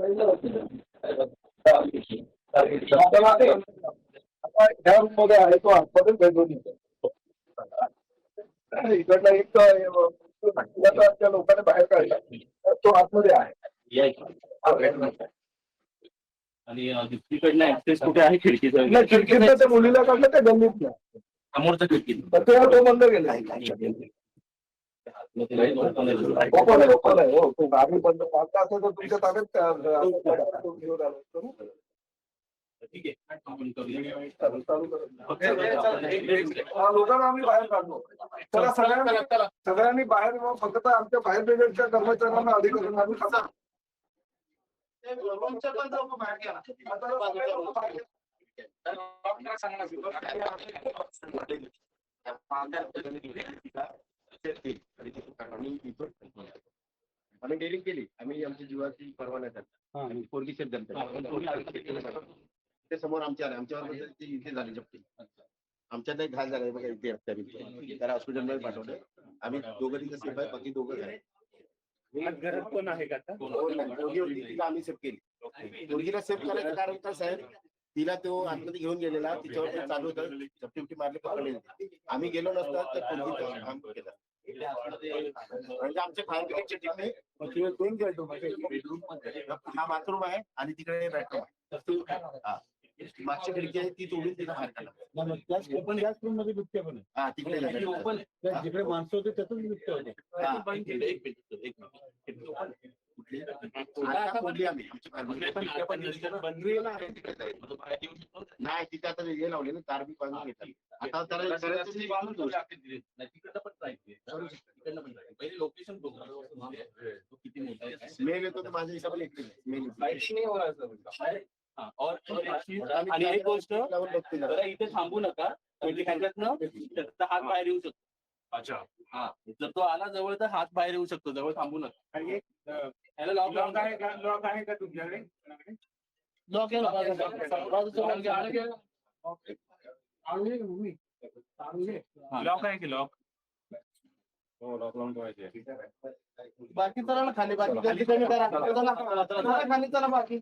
ह्या रूम मध्ये आहे तो आतमध्ये बेडरूम इकडला एक लोकांनी बाहेर काढला तो आतमध्ये आहे आणि दुसरीकडनं ऍक्सेस कुठे आहे खिडकीचा? नाही, खिडकीचं त्या मुलीला काढलं त्या गल्लीत समोरच्या खिडकीत तो बंद केला ओपन आहे हो. तो गाडी बंद पाहता असेल तर तुमच्या ताब्यात घेऊन आलो. ठीक आहे, आपण करूया. लोकांना आम्ही बाहेर काढलो. चला सगळ्यांनी बाहेर फक्त आमच्या फायर ब्रिगेडच्या कर्मचाऱ्यांना अधिकाऱ्यांना आम्ही आम्ही डेअरिंग केली. आम्ही आमची जीवाची पर्वा नाही करता. पोरगी सेफ जनता ते समोर आमच्या आले. आमच्यावर इथे झाली जप्ती. आमच्यात एक घाल झालाय बघा इथे त्याला हॉस्पिटलमध्ये पाठवलं. आम्ही दोघं तिथे सेफ आहे, बाकी दोघं झाले. घरात पण आहे का? तिला आम्ही सेफ केली. पोरगीला सेफ करायचं कारण काय साहेब, तिला तो आतमध्ये घेऊन गेलेला, तिच्यावर चालू होतं, झपटी मारले पकडले. आम्ही गेलो नसता तर पोरगीचं काम केलं. म्हणजे आमच्या फायर ब्रिगेडच्या टीमने हा बाथरूम आहे आणि तिकडे बेडरूम आहे. मागची खिडकी आहे ती तोडून तिला बाहेर काढला. ओपन गॅस रूम मध्ये बिबट्या पण आहे. हा तिकडे ओपन जिकडे माणसं होते त्यातून बिबट्या होते. नाही तिथे आता हे लावले ना तार बी बांधून घेतली. आता त्याला लोकेशन किती मोठा आहे? मेल येतो तर माझ्या हिशोबाने मेल आणि एक गोष्ट जरा इथे थांबू नका, म्हणजे ह्याच्यातनं हात बाहेर येऊ शकतो. अच्छा, हा, जर तो आला जवळ तर हात बाहेर येऊ शकतो, जवळ थांबू नका. ह्याला लॉक आहे का? लॉक आहे का तुमच्याकडे? लॉक आहे. लॉक आहे की लॉक? हो, लॉक लावून ठेवायचे. बाकी चला ना खाली, बाकी खाली चला बाकी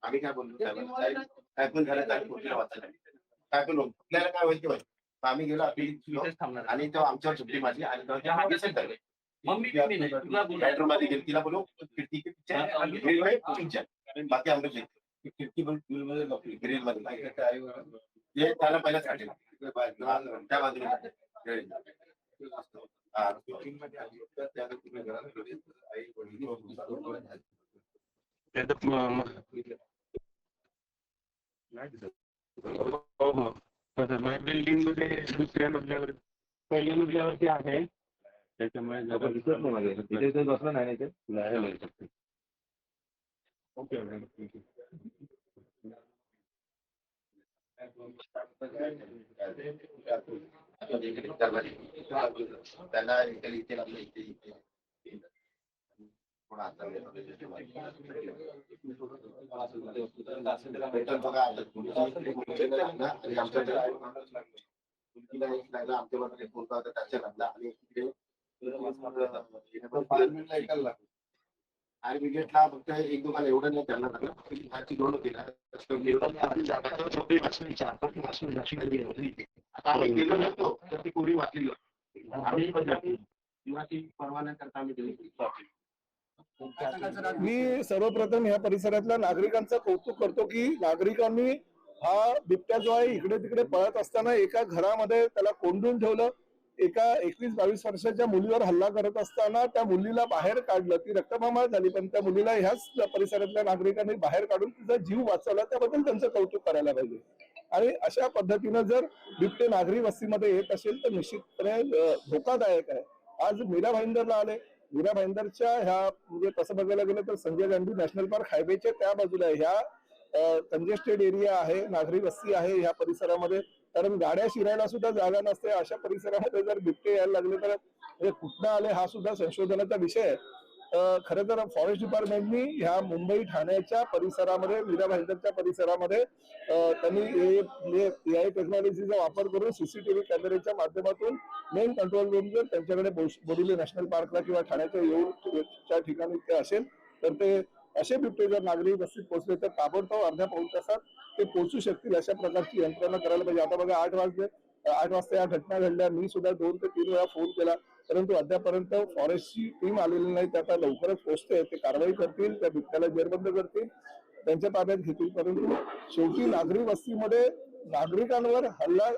आम्ही काय बोललो काय पण झालं काय पण आपल्याला काय व्हायचं माहिती. आम्ही गेलो आणि तो आमच्यावर झुपडी मारली आणि बेडरूम मध्ये गेली. तिला बोलू खिडकी बाकी आमच्या खिडकी ग्रिल मध्ये त्याला पहिला काढेल त्या बाजूला बिल्डिंग मध्ये दुसऱ्या मजल्यावर पहिल्या मजल्यावरती आहे. त्याच्यामुळे बसलं नाही ओके. त्यांना इथे आणि ब्रिगेडला फक्त एक दुकान एवढं नाही त्यांना दोन होती ना गेलो नसतो तर ती पूर्वी वाचली परवाना करता आम्ही. मी सर्वप्रथम या परिसरातल्या नागरिकांचं कौतुक करतो की नागरिकांनी हा बिबट्या जो आहे इकडे तिकडे पळत असताना एका घरामध्ये त्याला कोंडून ठेवलं. एका 21-22 वर्षाच्या मुलीवर हल्ला करत असताना त्या मुलीला बाहेर काढलं. ती रक्तमामाळ झाली, पण त्या मुलीला ह्याच परिसरातल्या नागरिकांनी बाहेर काढून तिचा जीव वाचवला. त्याबद्दल त्यांचं कौतुक करायला पाहिजे. आणि अशा पद्धतीनं जर बिबटे नागरी वस्तीमध्ये येत असेल तर निश्चितपणे धोकादायक आहे. आज मीरा भाईंदरला आले. मीरा भाईंदरच्या ह्या म्हणजे तसं बघायला गेलं तर संजय गांधी नॅशनल पार्क हायवेच्या त्या बाजूला ह्या कंजेस्टेड एरिया आहे, नागरी वस्ती आहे ह्या परिसरामध्ये. कारण गाड्या शिरायला सुद्धा जागा नसते. अशा परिसरामध्ये जर बिबटे यायला लागले तर कुठनं आले हा सुद्धा संशोधनाचा विषय आहे. खरं तर फॉरेस्ट डिपार्टमेंटनी ह्या मुंबई ठाण्याच्या परिसरामध्ये मीरा भाईंदरच्या परिसरामध्ये त्यांनी AI टेक्नॉलॉजीचा वापर करून CCTV कॅमेऱ्याच्या माध्यमातून मेन कंट्रोल रूम जर त्यांच्याकडे बोरिवली नॅशनल पार्कला किंवा ठाण्याच्या येऊरच्या ठिकाणी ते असेल तर ते असे बिबटे जर नागरी वस्तीत पोहोचले तर ताबडतोब अर्ध्या पाऊण तासात ते पोहोचू शकतील अशा प्रकारची यंत्रणा करायला पाहिजे. आता बघा 8 वाजता या घटना घडल्या. मी सुद्धा 2 ते 3 वेळा फोन केला परंतु अद्यापर्यंत फॉरेस्टची टीम आलेली नाही. ते आता लवकरच पोहोचते, ते कारवाई करतील, त्या बिबट्याला जेरबंद करतील, त्यांच्या ताब्यात घेतील. परंतु शेवटी नागरी वस्तीमध्ये नागरिकांवर हल्ला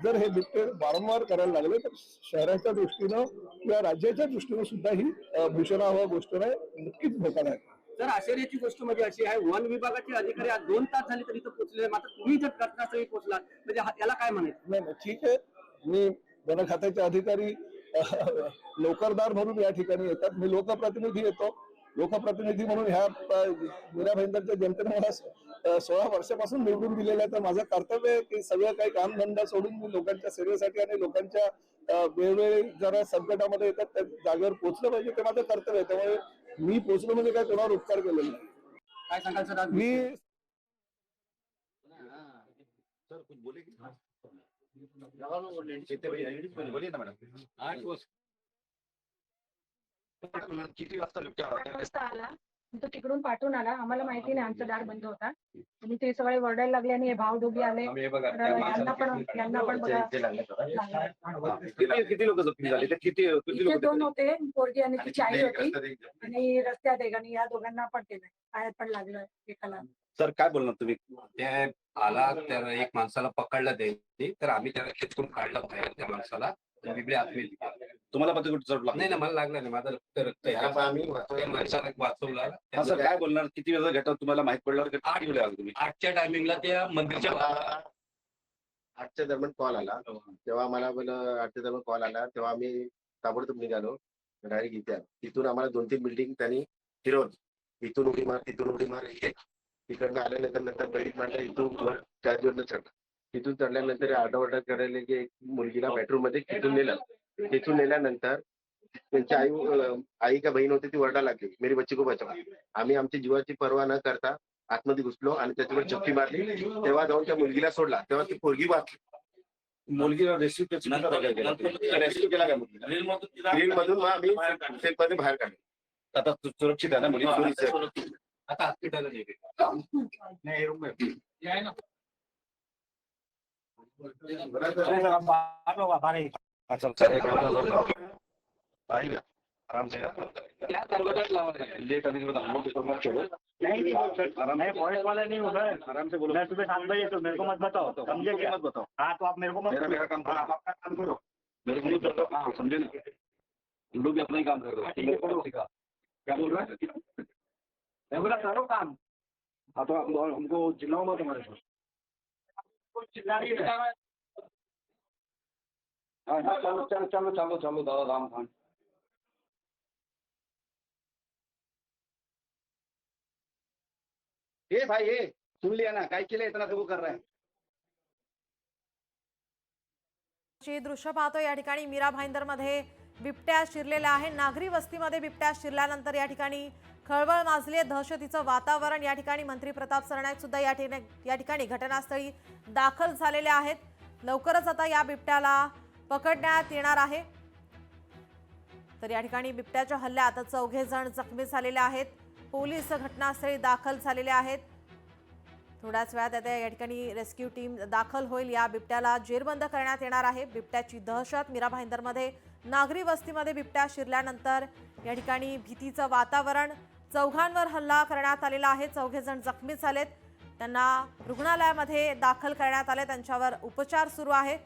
जर हे बिबटे वारंवार करायला लागले तर शहराच्या दृष्टीनं किंवा राज्याच्या दृष्टीनं सुद्धा ही भूषणावह गोष्ट नाही, नक्कीच धोकादायक. तर आश्चर्याची गोष्ट म्हणजे अशी आहे, वन विभागाचे अधिकारी आज 2 तास झाले तरी इथं पोहोचले, मात्र तुम्ही जर घटनास्थळी पोहोचला म्हणजे याला काय म्हणायचं? नाही ठीक आहे, मी वन खात्याचे अधिकारी नोकरदार म्हणून या ठिकाणी येतात. मी लोकप्रतिनिधी येतो. लोकप्रतिनिधी म्हणून ह्या मीरा भाईंदरच्या जनतेने मला 16 वर्षापासून निवडून दिलेलं आहे. तर माझं कर्तव्य आहे की सगळं काही कामधंदा सोडून मी लोकांच्या सेवेसाठी आणि लोकांच्या वेगवेगळे जरा संकटामध्ये येतात त्या जागेवर पोहोचलं पाहिजे, ते माझं कर्तव्य आहे. त्यामुळे मी पोहोचलो म्हणजे काय कोणावर उपकार केलेला नाही. काय सांगाल सर आज? मी किती वाजता बिबट्या आला? 8 वाजता आला. तो तिकडून पाठवून आला. आम्हाला माहिती नाही, आमचा दार बंद होता आणि ते सगळे वरडायला लागले आणि हे भाव दोघी आले. तर यांना पण बघा लागला. किती लोक जखमी झाले? किती इथे 2 होते, पोरगी आणि तिची आई होती आणि रस्त्यात एक आणि या दोघांना पण केलं. पायात पण लागलं एकाला. सर काय बोलणार तुम्ही? ते आला तर एक माणसाला पकडलं त्यांनी, तर आम्ही त्याला खेचून काढलं बाहेर त्या माणसाला. बिबटे आतमध्ये गेले. तुम्हाला पण तिकडे चढ लागला? नाही ना, मला लागलं नाही, माझं रक्त आहे. आम्ही त्या माणसाला वाचवला. हा सर काय बोलणार? किती वेळा घटना तुम्हाला माहित पडल्यावर किती वेळ आला तुम्ही? 8च्या टायमिंगला त्या मंदिरच्या 8च्या दरम्यान कॉल आला. तेव्हा आम्हाला 8च्या दरम्यान कॉल आला तेव्हा आम्ही ताबडतोब निघालो डायरेक्ट इथे. तिथून आम्हाला 2-3 बिल्डिंग त्यांनी फिरवली. इथून उडी मार, तिथून उडी मार. तिकडनं आल्यानंतर गडीत मांडला, इथून वर त्याच्यावरनं चढला. तिथून चढल्यानंतर आरडाओरडा करायला की एक मुलगीला बेडरूम मध्ये तिथून नेलं. तिथून नेल्यानंतर त्यांची आई का बहीण होती ती ओरडा लागली, मेरी बच्ची को बचाव. आम्ही आमची जीवाची पर्वा न करता आतमध्ये घुसलो आणि त्याच्यावर चप्पी मारली. तेव्हा जाऊन त्या मुलगीला सोडला, तेव्हा ती पोरगी वाचली. मुलगीला रेस्क्यू केला काय? ग्रीन मधून मग आम्ही सेफ मध्ये बाहेर काढलो. आता सुरक्षित आहे ना मुली? आता हॉस्पिटलला गेले. आराम से नहीं फॉरेस्ट वाला नहीं होगा, आराम से बोलो. मैं तुम्हें सांगता ही तो मेरे को मत बताओ, समझे क्या? मत बताओ. हाँ तो आप मेरे को मत. मेरा काम करो. आप आपका काम करो. मेरे को नहीं करो. हाँ समझे ना, तुम लोग भी अपना ही काम कर रहे हो. क्या बोल रहा है? मैं बोला करो काम. हाँ तो हमको चिल्लाओ मत हमारे पास. चिल्ला रही है. हाँ चलो चलो चलो चलो चलो दादा राम खान. ये भाई ये सुन लिया ना, काय के लिए इतना सब कर रहा है? ची दृश्य पाहतो. या ठिकाणी मीरा भाईंदरमध्ये बिबट्या शिरलेला आहे. नागरी वस्तीमध्ये बिबट्या शिरल्यानंतर या ठिकाणी खळबळ माजली आहे, दहशतीचं वातावरण. या ठिकाणी मंत्री प्रताप सरनाईक सुद्धा या ठिकाणी घटनास्थळी दाखल झालेले आहेत. लवकरच आता या बिबट्याला पकडण्यात येणार आहे. तर या ठिकाणी बिबट्याच्या हल्ल्यात 4 जण जखमी झालेले आहेत. पोलीस घटनास्थळी दाखल झालेले आहेत. थोड्याच वेळात आता या ठिकाणी रेस्क्यू टीम दाखल होईल. या बिबट्याला जेरबंद करण्यात येणार आहे. बिबट्याची दहशत. मीरा भाईंदरमध्ये नागरी वस्तीमध्ये बिबट्या शिरल्यानंतर या ठिकाणी भीतीचं वातावरण. 4 हल्ला करण्यात आलेला आहे. 4 जण जखमी झालेत. त्यांना रुग्णालयामध्ये दाखल करण्यात आले. त्यांच्यावर उपचार सुरू आहे.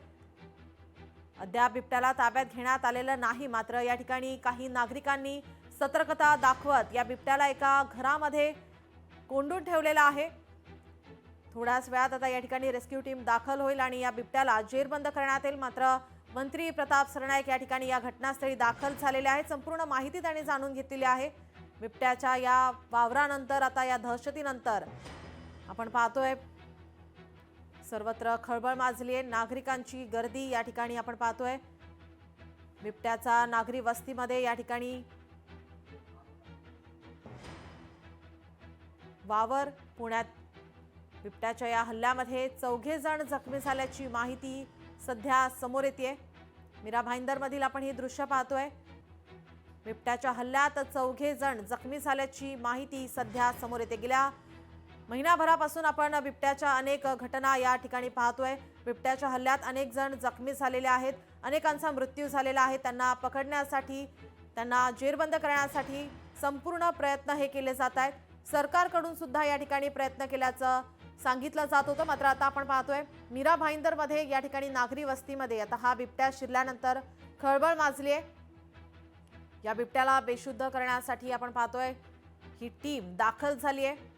अद्याप बिबट्याला ताब्यात घेण्यात आलेलं नाही. मात्र या ठिकाणी काही नागरिकांनी सतर्कता दाखवत या बिबट्याला एका घरामध्ये कोंडून ठेवलेला आहे. थोड्याच वेळात आता या ठिकाणी रेस्क्यू टीम दाखल होईल आणि या बिबट्याला जेरबंद करण्यात येईल. मात्र मंत्री प्रताप सरनाईक या ठिकाणी या घटनास्थळी दाखल झालेले आहेत. संपूर्ण माहिती त्यांनी जाणून घेतलेली आहे. बिबट्याच्या या वावरानंतर आता या दहशतीनंतर आपण पाहतोय सर्वत्र खळबळ माजली आहे. नागरिकांची गर्दी या ठिकाणी आपण पाहतोय. बिबट्याचा नागरी वस्तीमध्ये या ठिकाणी वावर. पुण्यात बिबट्याच्या या हल्ल्यामध्ये 4 जण जखमी झाल्याची माहिती सध्या समोर येते. मीरा भाईंदरमधील आपण ही दृश्य पाहतोय. बिबट्याच्या हल्ल्यात 4 जण जखमी झाल्याची माहिती सध्या समोर येते. गेल्या महिनाभरापासून आपण बिबट्याच्या अनेक घटना या ठिकाणी पाहतोय. बिबट्याच्या हल्ल्यात अनेक जण जखमी झालेले आहेत, अनेकांचा मृत्यू झालेला आहे. त्यांना पकडण्यासाठी, त्यांना जेरबंद करण्यासाठी संपूर्ण प्रयत्न हे केले जात आहेत. सरकारकडून सुद्धा या ठिकाणी प्रयत्न केल्याचं सांगितलं जात होतं. मात्र आता आपण पाहतोय मीरा भाईंदरमध्ये या ठिकाणी नागरी वस्तीमध्ये आता हा बिबट्या शिरल्यानंतर खळबळ माजली आहे. या बिबट्याला बेशुद्ध करण्यासाठी आपण पाहतोय ही टीम दाखल झाली आहे.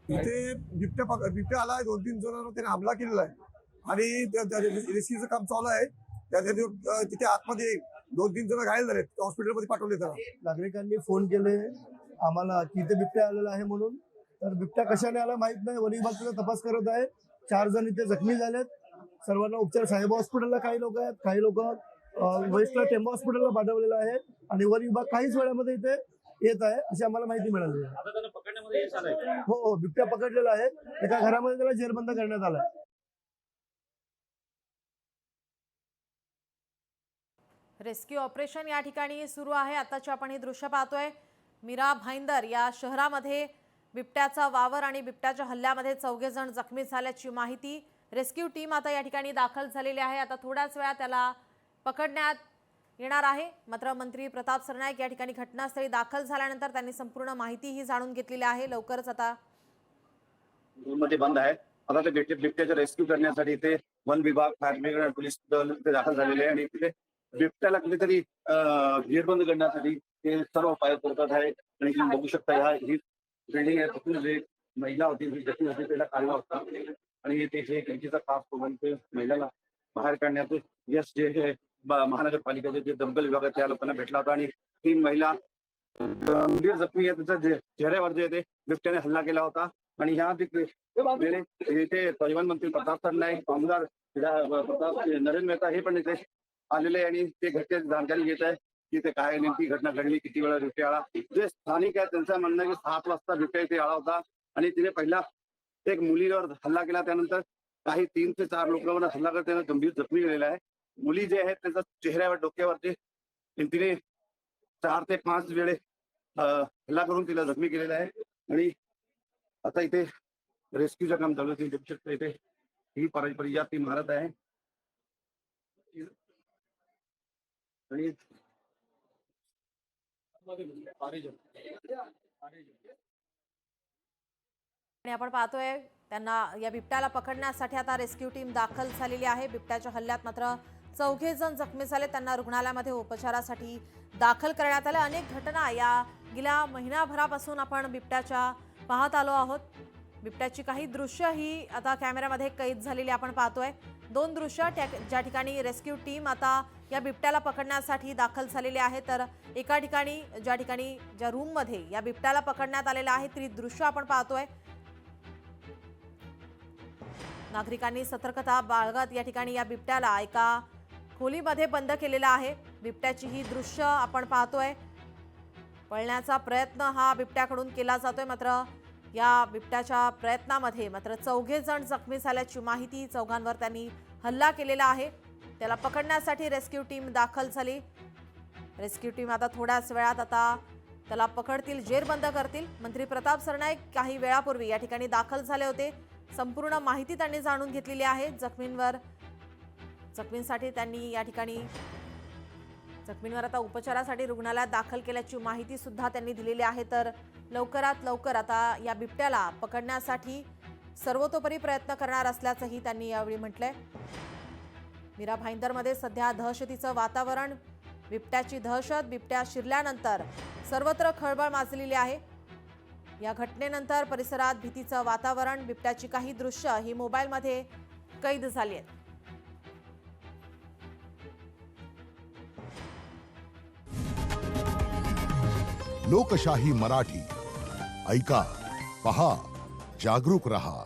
इथे बिबट्या आलाय, 2-3 जणांवर त्याने हमला केलेला आहे आणि रेस्क्यूचं काम चालू आहे. तिथे आतमध्ये 2-3 जण घायल झाले, हॉस्पिटलमध्ये पाठवले. त्याला नागरिकांनी फोन केले आम्हाला की इथे बिबट्या आलेला आहे म्हणून. तर बिबट्या कशाने आला माहित नाही. वन विभाग त्याचा तपास करत आहे. 4 जण इथे जखमी झालेत. सर्वांना उपचार साहेब हॉस्पिटलला काही लोक आहेत, काही लोक वेस्टला टेम्बो हॉस्पिटलला पाठवलेलं आहे आणि वन विभाग काहीच वेळामध्ये इथे येत आहे अशी आम्हाला माहिती मिळाली आहे. हो, बिबट्या पकडलेला आहे. एका घरामध्ये त्याला जेरबंद करण्यात आलाय. रेस्क्यू ऑपरेशन या ठिकाणी सुरू आहे. आताची आपण हे दृश्य पाहतोय. मीरा भाईंदर या शहरामध्ये बिबट्याचा वावर आणि बिबट्याच्या हल्ल्यामध्ये 4 जण जखमी झाल्याची माहिती. रेस्क्यू टीम आता या ठिकाणी दाखल झालेली आहे. आता थोड्याच वेळात त्याला पकडण्यात येणार आहे. मात्र मंत्री प्रताप सरनाईक या ठिकाणी घटनास्थळी दाखल झाल्यानंतर त्यांनी संपूर्ण माहितीही जाणून घेतलेली आहे. लवकरच आता मध्ये बंद आहे. आता ते बिबट्याचे रेस्क्यू करण्यासाठी ते वन विभाग, फायर ब्रिगेड, पोलीस दल ते दाखल झालेले आहे आणि तिथे बिबट्याला कुठेतरी जेरबंद करण्यासाठी ते सर्व उपाय करतात आहे. आणि तुम्ही बघू शकता ही बिल्डिंग आहे, तिथून जे महिला होती जी जखमी होती त्याला काढला होता आणि ते हे त्यांचा खास करून ते महिलाला बाहेर काढण्यात यश जे हे महानगरपालिकेचे जे दमकल विभाग त्या लोकांना भेटला होता आणि 3 महिला गंभीर जखमी आहे. त्याच्या चेहऱ्यावर जे ते बिबट्याने हल्ला केला होता आणि ह्या इथे परिवहन मंत्री प्रताप सरनाईक, आमदार प्रताप नरेंद्र मेहता हे पण इथे आलेले आहे आणि ते घटनेची जानकारी घेत आहे की ते काय नेमकी घटना घडली, किती वेळा बिबट्या आला. जे स्थानिक आहे त्यांचं म्हणणं की 7 वाजता बिबट्या इथे आला होता आणि तिने पहिला एक मुलीवर हल्ला केला. त्यानंतर काही 3 ते 4 लोकांवर हल्ला करत त्यांना गंभीर जखमी केलेला आहे. मुली जे आहेत त्यांच्या चेहऱ्यावर, डोक्यावरती तिने 4 ते 5 वेळे हल्ला करून तिला जखमी केलेला आहे आणि आता इथे रेस्क्यूचं काम चालू आहे. बघू शकता इथे ही परिया ती मारत आहे आणि आपण पाहतोय त्यांना या बिबट्याला पकडण्यासाठी आता रेस्क्यू टीम दाखल झालेली आहे. बिबट्याच्या हल्ल्यात मात्र 4 जण जखमी झाले. त्यांना रुग्णालयामध्ये उपचारासाठी दाखल करण्यात आले. अनेक घटना या गेल्या महिनाभरापासून आपण बिबट्याच्या पाहत आलो आहोत. बिबट्याची काही दृश्य ही आता कॅमेऱ्यामध्ये कैद झालेली आपण पाहतोय. 2 दृश्य ज्या ठिकाणी रेस्क्यू टीम आता या बिबट्याला पकडण्यासाठी दाखल झालेली आहे. तर एका ठिकाणी ज्या रूममध्ये या बिबट्याला पकडण्यात आलेलं आहे ती दृश्य आपण पाहतोय. नागरिकांनी सतर्कता बाळगत या ठिकाणी या बिबट्याला एका खोलीमध्ये बंद केलेला आहे. बिबट्याची ही दृश्य आपण पाहतोय. पळण्याचा प्रयत्न हा बिबट्याकडून केला जातोय. मात्र या बिबट्याच्या प्रयत्नामध्ये मात्र 4 जण जखमी झाल्याची माहिती. 4घांवर त्यांनी हल्ला केलेला आहे. त्याला पकडण्यासाठी रेस्क्यू टीम दाखल झाली. रेस्क्यू टीम आता थोड्याच वेळात आता त्याला पकडतील, जेरबंद करतील. मंत्री प्रताप सरनाईक काही वेळापूर्वी या ठिकाणी दाखल झाले होते. संपूर्ण माहिती त्यांनी जाणून घेतलेली आहे. जखमींसाठी त्यांनी या ठिकाणी जखमींवर आता उपचारासाठी रुग्णालयात दाखल केल्याची माहिती सुद्धा त्यांनी दिलेली आहे. तर लवकरात लवकर आता या बिबट्याला पकडण्यासाठी सर्वतोपरी प्रयत्न करणार असल्याचंही त्यांनी यावेळी म्हटलंय. मीरा भाईंदरमध्ये सध्या दहशतीचं वातावरण, बिबट्याची दहशत. बिबट्या शिरल्यानंतर सर्वत्र खळबळ माजलेली आहे. या घटनेनंतर परिसरात भीतीचं वातावरण. बिबट्याची काही दृश्य ही मोबाईलमध्ये कैद झाली आहेत. लोकशाही मराठी ऐका, पहा, जागरूक रहा.